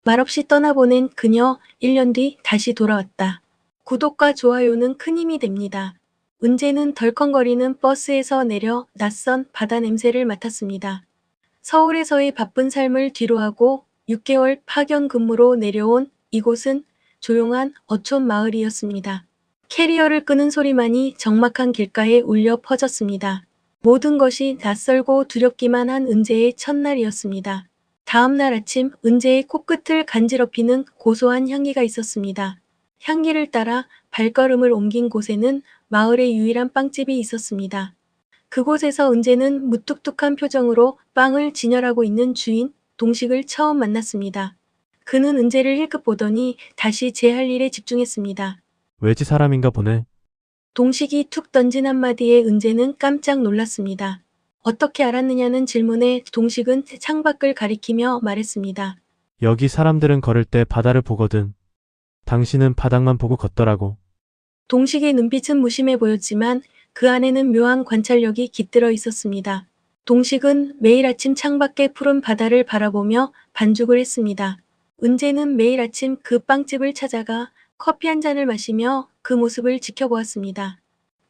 말없이 떠나보낸 그녀 1년 뒤 다시 돌아왔다. 구독과 좋아요는 큰 힘이 됩니다. 은재는 덜컹거리는 버스에서 내려 낯선 바다 냄새를 맡았습니다. 서울에서의 바쁜 삶을 뒤로하고 6개월 파견 근무로 내려온 이곳은 조용한 어촌 마을이었습니다. 캐리어를 끄는 소리만이 적막한 길가에 울려 퍼졌습니다. 모든 것이 낯설고 두렵기만 한 은재의 첫날이었습니다. 다음 날 아침 은재의 코끝을 간지럽히는 고소한 향기가 있었습니다. 향기를 따라 발걸음을 옮긴 곳에는 마을의 유일한 빵집이 있었습니다. 그곳에서 은재는 무뚝뚝한 표정으로 빵을 진열하고 있는 주인 동식을 처음 만났습니다. 그는 은재를 힐끗 보더니 다시 제 할 일에 집중했습니다. 외지 사람인가 보네. 동식이 툭 던진 한마디에 은재는 깜짝 놀랐습니다. 어떻게 알았느냐는 질문에 동식은 창밖을 가리키며 말했습니다. 여기 사람들은 걸을 때 바다를 보거든. 당신은 바닥만 보고 걷더라고. 동식의 눈빛은 무심해 보였지만 그 안에는 묘한 관찰력이 깃들어 있었습니다. 동식은 매일 아침 창밖의 푸른 바다를 바라보며 반죽을 했습니다. 은재는 매일 아침 그 빵집을 찾아가 커피 한 잔을 마시며 그 모습을 지켜보았습니다.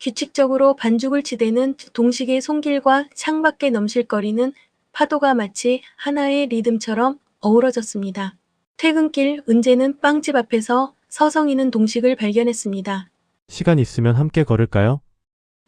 규칙적으로 반죽을 치대는 동식의 손길과 창밖에 넘실거리는 파도가 마치 하나의 리듬처럼 어우러졌습니다. 퇴근길 은재는 빵집 앞에서 서성이는 동식을 발견했습니다. 시간 있으면 함께 걸을까요?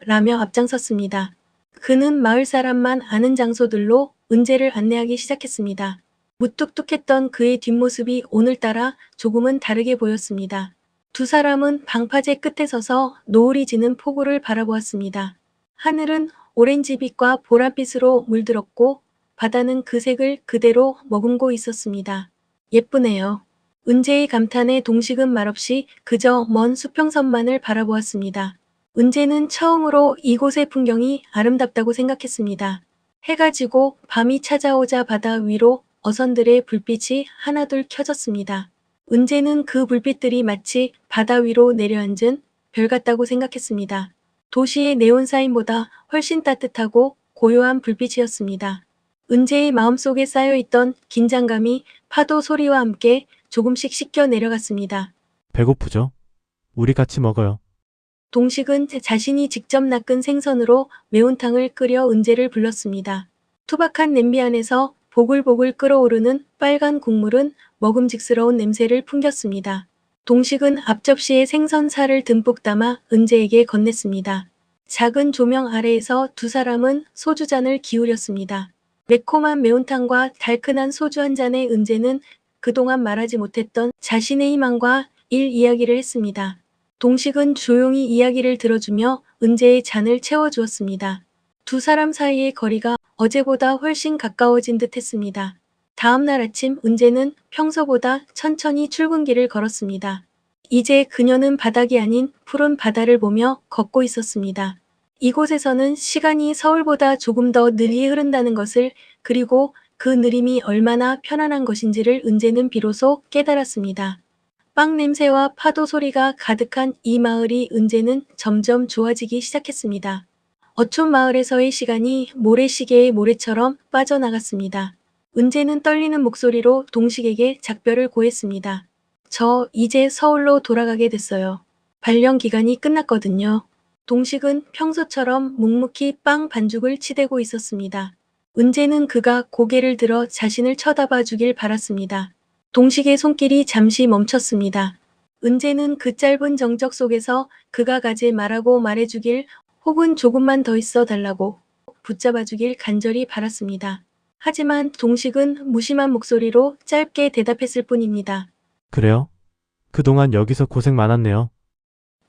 라며 앞장섰습니다. 그는 마을 사람만 아는 장소들로 은재를 안내하기 시작했습니다. 무뚝뚝했던 그의 뒷모습이 오늘따라 조금은 다르게 보였습니다. 두 사람은 방파제 끝에 서서 노을이 지는 폭우를 바라보았습니다. 하늘은 오렌지빛과 보랏빛으로 물들었고 바다는 그 색을 그대로 머금고 있었습니다. 예쁘네요. 은재의 감탄에 동식은 말없이 그저 먼 수평선만을 바라보았습니다. 은재는 처음으로 이곳의 풍경이 아름답다고 생각했습니다. 해가 지고 밤이 찾아오자 바다 위로 어선들의 불빛이 하나둘 켜졌습니다. 은재는 그 불빛들이 마치 바다 위로 내려앉은 별 같다고 생각했습니다. 도시의 네온사인보다 훨씬 따뜻하고 고요한 불빛이었습니다. 은재의 마음속에 쌓여있던 긴장감이 파도 소리와 함께 조금씩 씻겨 내려갔습니다. 배고프죠? 우리 같이 먹어요. 동식은 자신이 직접 낚은 생선으로 매운탕을 끓여 은재를 불렀습니다. 투박한 냄비 안에서 보글보글 끓어오르는 빨간 국물은 먹음직스러운 냄새를 풍겼습니다. 동식은 앞접시에 생선살을 듬뿍 담아 은재에게 건넸습니다. 작은 조명 아래에서 두 사람은 소주잔을 기울였습니다. 매콤한 매운탕과 달큰한 소주 한 잔에 은재는 그동안 말하지 못했던 자신의 희망과 일 이야기를 했습니다. 동식은 조용히 이야기를 들어주며 은재의 잔을 채워주었습니다. 두 사람 사이의 거리가 어제보다 훨씬 가까워진 듯 했습니다. 다음 날 아침 은재는 평소보다 천천히 출근길을 걸었습니다. 이제 그녀는 바닥이 아닌 푸른 바다를 보며 걷고 있었습니다. 이곳에서는 시간이 서울보다 조금 더 느리게 흐른다는 것을, 그리고 그 느림이 얼마나 편안한 것인지를 은재는 비로소 깨달았습니다. 빵 냄새와 파도 소리가 가득한 이 마을이 은재는 점점 좋아지기 시작했습니다. 어촌 마을에서의 시간이 모래시계의 모래처럼 빠져나갔습니다. 은재는 떨리는 목소리로 동식에게 작별을 고했습니다. 저 이제 서울로 돌아가게 됐어요. 발령 기간이 끝났거든요. 동식은 평소처럼 묵묵히 빵 반죽을 치대고 있었습니다. 은재는 그가 고개를 들어 자신을 쳐다봐 주길 바랐습니다. 동식의 손길이 잠시 멈췄습니다. 은재는 그 짧은 정적 속에서 그가 가지 말라고 말해주길, 혹은 조금만 더 있어 달라고 붙잡아주길 간절히 바랐습니다. 하지만 동식은 무심한 목소리로 짧게 대답했을 뿐입니다. 그래요? 그동안 여기서 고생 많았네요.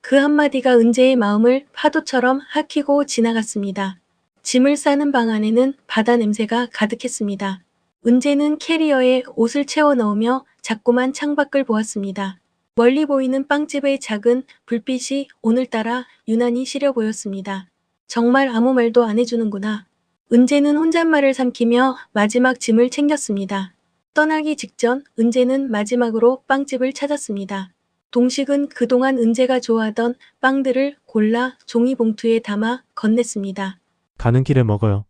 그 한마디가 은재의 마음을 파도처럼 핥히고 지나갔습니다. 짐을 싸는 방 안에는 바다 냄새가 가득했습니다. 은재는 캐리어에 옷을 채워 넣으며 자꾸만 창밖을 보았습니다. 멀리 보이는 빵집의 작은 불빛이 오늘따라 유난히 시려 보였습니다. 정말 아무 말도 안 해주는구나. 은재는 혼잣말을 삼키며 마지막 짐을 챙겼습니다. 떠나기 직전 은재는 마지막으로 빵집을 찾았습니다. 동식은 그동안 은재가 좋아하던 빵들을 골라 종이봉투에 담아 건넸습니다. 가는 길에 먹어요.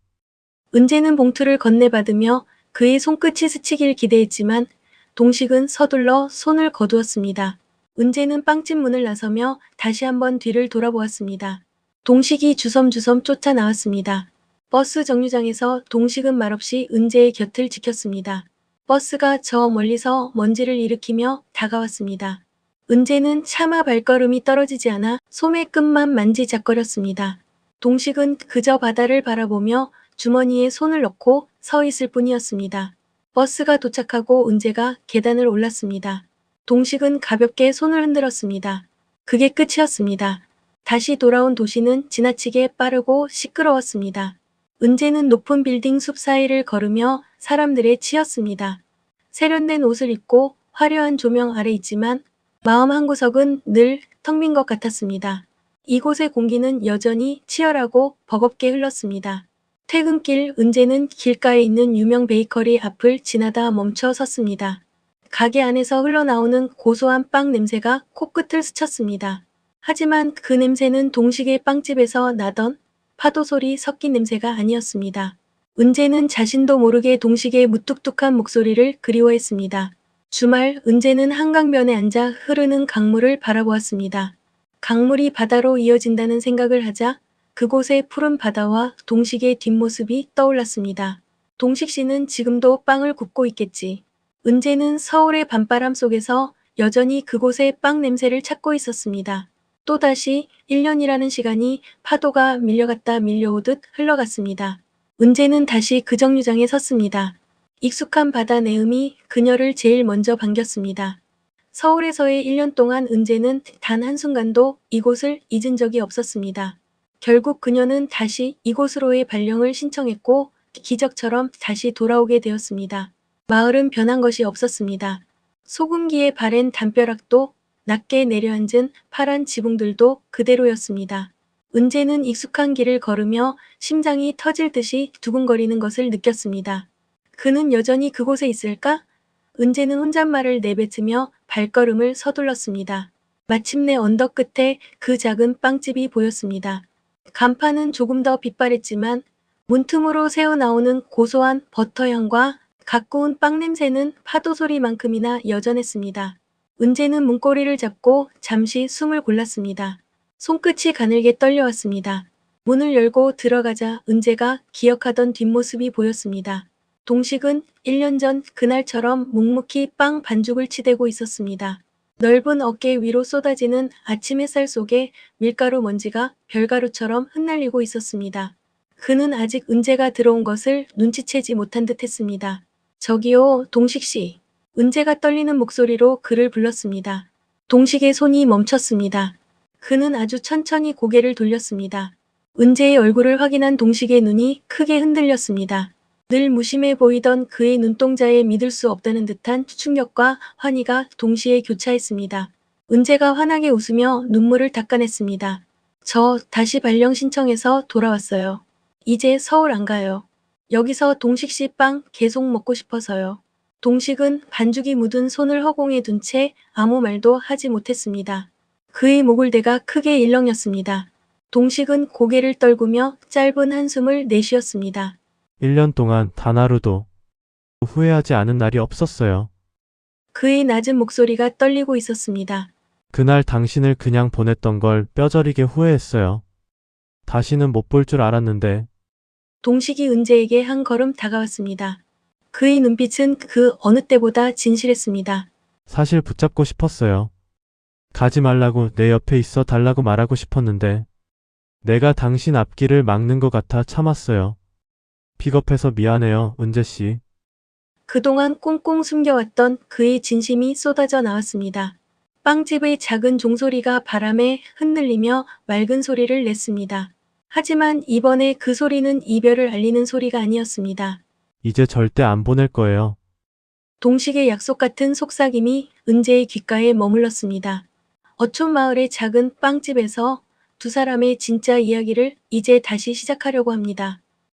은재는 봉투를 건네받으며 그의 손끝이 스치길 기대했지만 동식은 서둘러 손을 거두었습니다. 은재는 빵집 문을 나서며 다시 한번 뒤를 돌아보았습니다. 동식이 주섬주섬 쫓아 나왔습니다. 버스 정류장에서 동식은 말없이 은재의 곁을 지켰습니다. 버스가 저 멀리서 먼지를 일으키며 다가왔습니다. 은재는 차마 발걸음이 떨어지지 않아 소매 끝만 만지작거렸습니다. 동식은 그저 바다를 바라보며 주머니에 손을 넣고 서 있을 뿐이었습니다. 버스가 도착하고 은재가 계단을 올랐습니다. 동식은 가볍게 손을 흔들었습니다. 그게 끝이었습니다. 다시 돌아온 도시는 지나치게 빠르고 시끄러웠습니다. 은재는 높은 빌딩 숲 사이를 걸으며 사람들에 치였습니다. 세련된 옷을 입고 화려한 조명 아래 있지만 마음 한구석은 늘 텅 빈 것 같았습니다. 이곳의 공기는 여전히 치열하고 버겁게 흘렀습니다. 퇴근길 은재는 길가에 있는 유명 베이커리 앞을 지나다 멈춰 섰습니다. 가게 안에서 흘러나오는 고소한 빵 냄새가 코끝을 스쳤습니다. 하지만 그 냄새는 동식의 빵집에서 나던 파도 소리 섞인 냄새가 아니었습니다. 은재는 자신도 모르게 동식의 무뚝뚝한 목소리를 그리워했습니다. 주말 은재는 한강변에 앉아 흐르는 강물을 바라보았습니다. 강물이 바다로 이어진다는 생각을 하자 그곳의 푸른 바다와 동식의 뒷모습이 떠올랐습니다. 동식 씨는 지금도 빵을 굽고 있겠지. 은재는 서울의 밤바람 속에서 여전히 그곳의 빵 냄새를 찾고 있었습니다. 또다시 1년이라는 시간이 파도가 밀려갔다 밀려오듯 흘러갔습니다. 은재는 다시 그 정류장에 섰습니다. 익숙한 바다 내음이 그녀를 제일 먼저 반겼습니다. 서울에서의 1년 동안 은재는 단 한순간도 이곳을 잊은 적이 없었습니다. 결국 그녀는 다시 이곳으로의 발령을 신청했고 기적처럼 다시 돌아오게 되었습니다. 마을은 변한 것이 없었습니다. 소금기에 바랜 담벼락도 낮게 내려앉은 파란 지붕들도 그대로였습니다. 은재는 익숙한 길을 걸으며 심장이 터질 듯이 두근거리는 것을 느꼈습니다. 그는 여전히 그곳에 있을까? 은재는 혼잣말을 내뱉으며 발걸음을 서둘렀습니다. 마침내 언덕 끝에 그 작은 빵집이 보였습니다. 간판은 조금 더 빛바랬지만 문틈으로 새어나오는 고소한 버터향과 가꾸운 빵 냄새는 파도 소리만큼이나 여전했습니다. 은재는 문고리를 잡고 잠시 숨을 골랐습니다. 손끝이 가늘게 떨려왔습니다. 문을 열고 들어가자 은재가 기억하던 뒷모습이 보였습니다. 동식은 1년 전 그날처럼 묵묵히 빵 반죽을 치대고 있었습니다. 넓은 어깨 위로 쏟아지는 아침 햇살 속에 밀가루 먼지가 별가루처럼 흩날리고 있었습니다. 그는 아직 은재가 들어온 것을 눈치채지 못한 듯 했습니다. 저기요, 동식 씨. 은재가 떨리는 목소리로 그를 불렀습니다. 동식의 손이 멈췄습니다. 그는 아주 천천히 고개를 돌렸습니다. 은재의 얼굴을 확인한 동식의 눈이 크게 흔들렸습니다. 늘 무심해 보이던 그의 눈동자에 믿을 수 없다는 듯한 충격과 환희가 동시에 교차했습니다. 은재가 환하게 웃으며 눈물을 닦아냈습니다. 저 다시 발령 신청해서 돌아왔어요. 이제 서울 안 가요. 여기서 동식 씨 빵 계속 먹고 싶어서요. 동식은 반죽이 묻은 손을 허공에 둔 채 아무 말도 하지 못했습니다. 그의 목을 대가 크게 일렁였습니다. 동식은 고개를 떨구며 짧은 한숨을 내쉬었습니다. 1년 동안 단 하루도 후회하지 않은 날이 없었어요. 그의 낮은 목소리가 떨리고 있었습니다. 그날 당신을 그냥 보냈던 걸 뼈저리게 후회했어요. 다시는 못 볼 줄 알았는데 동식이 은재에게 한 걸음 다가왔습니다. 그의 눈빛은 그 어느 때보다 진실했습니다. 사실 붙잡고 싶었어요. 가지 말라고 내 옆에 있어 달라고 말하고 싶었는데 내가 당신 앞길을 막는 것 같아 참았어요. 비겁해서 미안해요, 은재 씨. 그동안 꽁꽁 숨겨왔던 그의 진심이 쏟아져 나왔습니다. 빵집의 작은 종소리가 바람에 흔들리며 맑은 소리를 냈습니다. 하지만 이번에 그 소리는 이별을 알리는 소리가 아니었습니다. 이제 절대 안 보낼 거예요. 동식의 약속 같은 속삭임이 은재의 귓가에 머물렀습니다. 어촌 마을의 작은 빵집에서 두 사람의 진짜 이야기를 이제 다시 시작하려고 합니다.